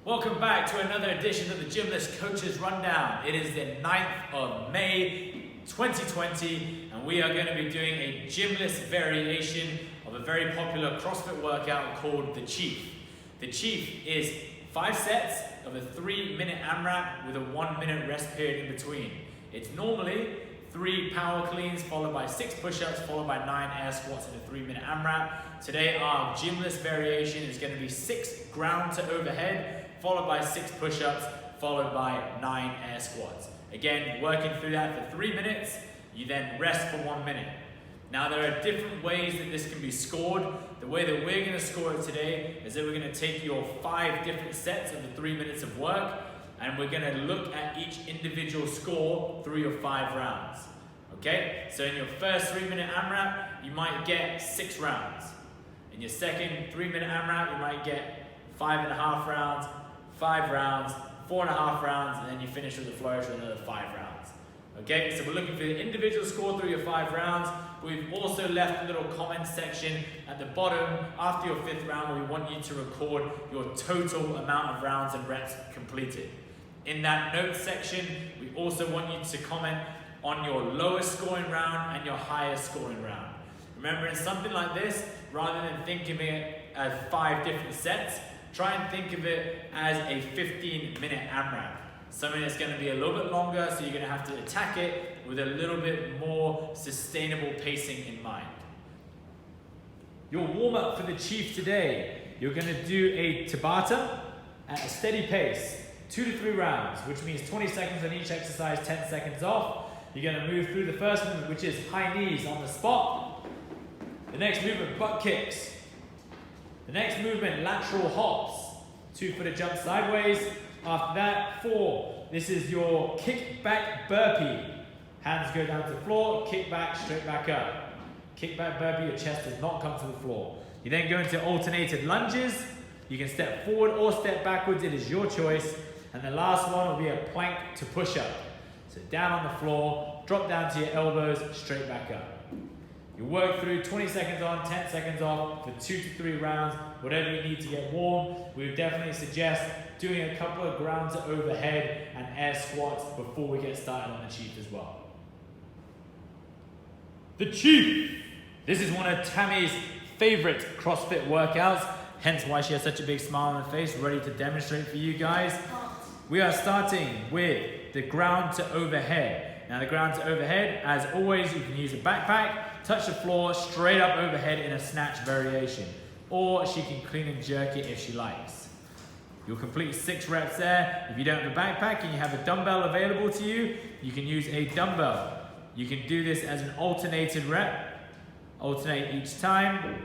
Welcome back to another edition of the GYMLESS Coaches Rundown. It is the 9th of May 2020 and we are going to be doing a GYMLESS variation of a very popular CrossFit workout called the Chief. The Chief is 5 sets of a 3-minute AMRAP with a 1-minute rest period in between. It's normally 3 power cleans followed by 6 push-ups followed by 9 air squats in a 3-minute AMRAP. Today our GYMLESS variation is going to be 6 ground to overhead followed by 6 push-ups, followed by 9 air squats. Again, working through that for 3 minutes, you then rest for 1 minute. Now there are different ways that this can be scored. The way that we're going to score it today is that we're going to take your 5 different sets of the 3 minutes of work and we're going to look at each individual score through your 5 rounds. Okay, so in your first 3-minute AMRAP, you might get 6 rounds. In your second 3-minute AMRAP, you might get 5.5 rounds, 5 rounds, 4.5 rounds, and then you finish with a flourish with another 5 rounds. Okay, so we're looking for the individual score through your 5 rounds. We've also left a little comment section at the bottom after your 5th round where we want you to record your total amount of rounds and reps completed. In that notes section, we also want you to comment on your lowest scoring round and your highest scoring round. Remember, in something like this, rather than thinking of it as 5 different sets, try and think of it as a 15-minute AMRAP. Something that's going to be a little bit longer, so you're going to have to attack it with a little bit more sustainable pacing in mind. Your warm-up for the Chief today, you're going to do a Tabata at a steady pace, 2 to 3 rounds, which means 20 seconds on each exercise, 10 seconds off. You're going to move through the first movement, which is high knees on the spot. The next movement, butt kicks. The next movement, lateral hops. 2-footer jump sideways. After that, 4. This is your kick back burpee. Hands go down to the floor, kick back, straight back up. Kick back burpee, your chest does not come to the floor. You then go into alternated lunges. You can step forward or step backwards, it is your choice. And the last one will be a plank to push up. So down on the floor, drop down to your elbows, straight back up. You work through 20 seconds on, 10 seconds off for 2 to 3 rounds, whatever you need to get warm. We would definitely suggest doing a couple of ground to overhead and air squats before we get started on the Chief as well. The Chief! This is one of Tammy's favorite CrossFit workouts, hence why she has such a big smile on her face, ready to demonstrate for you guys. We are starting with the ground to overhead. Now the ground to overhead, as always, you can use a backpack, touch the floor, straight up overhead in a snatch variation. Or she can clean and jerk it if she likes. You'll complete 6 reps there. If you don't have a backpack and you have a dumbbell available to you, you can use a dumbbell. You can do this as an alternated rep. Alternate each time.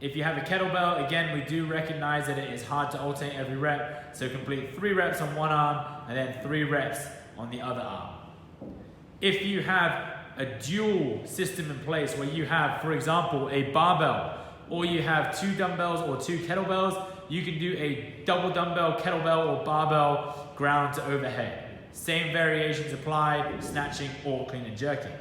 If you have a kettlebell, again, we do recognize that it is hard to alternate every rep. So complete 3 reps on one arm and then 3 reps on the other arm. If you have a dual system in place where you have, for example, a barbell, or you have 2 dumbbells or 2 kettlebells, you can do a double dumbbell, kettlebell, or barbell ground to overhead. Same variations apply, snatching or clean and jerking.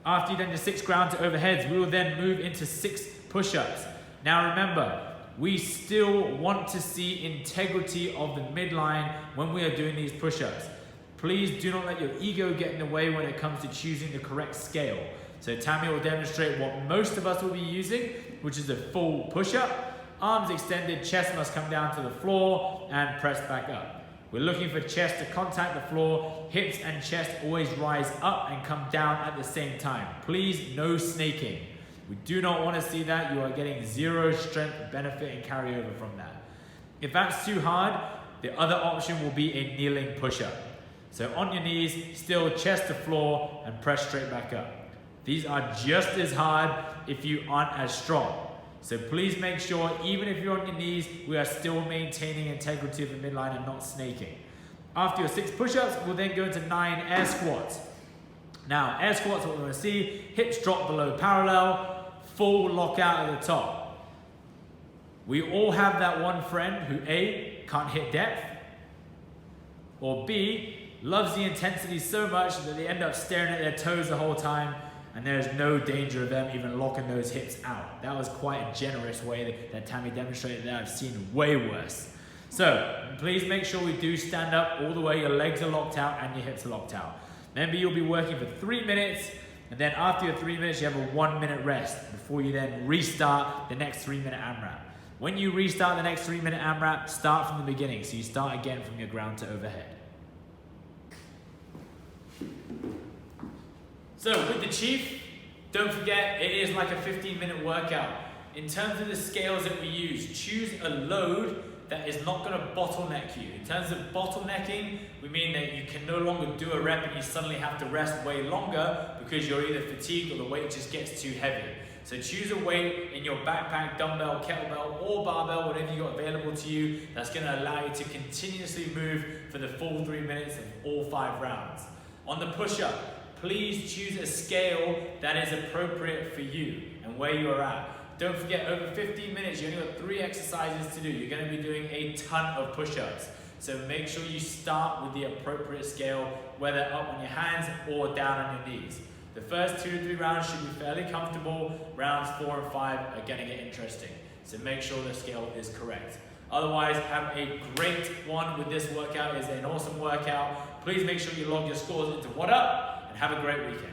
After you've done the 6 ground to overheads, we will then move into 6 push-ups. Now remember, we still want to see integrity of the midline when we are doing these push-ups. Please do not let your ego get in the way when it comes to choosing the correct scale. So Tammy will demonstrate what most of us will be using, which is a full push-up. Arms extended, chest must come down to the floor and press back up. We're looking for chest to contact the floor. Hips and chest always rise up and come down at the same time. Please, no snaking. We do not want to see that. You are getting 0 strength benefit and carryover from that. If that's too hard, the other option will be a kneeling push-up. So on your knees, still chest to floor and press straight back up. These are just as hard if you aren't as strong. So please make sure, even if you're on your knees, we are still maintaining integrity of the midline and not snaking. After your 6 push-ups, we'll then go into 9 air squats. Now, air squats, what we're going to see, hips drop below parallel, full lockout at the top. We all have that one friend who A, can't hit depth, or B, loves the intensity so much that they end up staring at their toes the whole time, and there's no danger of them even locking those hips out. That was quite a generous way that Tammy demonstrated that. I've seen way worse. So please make sure we do stand up all the way, your legs are locked out and your hips are locked out. Remember, you'll be working for 3 minutes, and then after your 3 minutes, you have a 1 minute rest before you then restart the next 3 minute AMRAP. When you restart the next 3 minute AMRAP, start from the beginning. So you start again from your ground to overhead. So with the Chief, don't forget, it is like a 15-minute workout. In terms of the scales that we use, choose a load that is not going to bottleneck you. In terms of bottlenecking, we mean that you can no longer do a rep and you suddenly have to rest way longer because you're either fatigued or the weight just gets too heavy. So choose a weight in your backpack, dumbbell, kettlebell, or barbell, whatever you got available to you, that's going to allow you to continuously move for the full 3 minutes of all 5 rounds. On the push-up, please choose a scale that is appropriate for you and where you are at. Don't forget, over 15 minutes, you only got 3 exercises to do. You're going to be doing a ton of push-ups. So make sure you start with the appropriate scale, whether up on your hands or down on your knees. The first 2 to 3 rounds should be fairly comfortable. Rounds 4 and 5 are going to get interesting. So make sure the scale is correct. Otherwise, have a great one with this workout. It's an awesome workout. Please make sure you log your scores into What Up, and have a great weekend.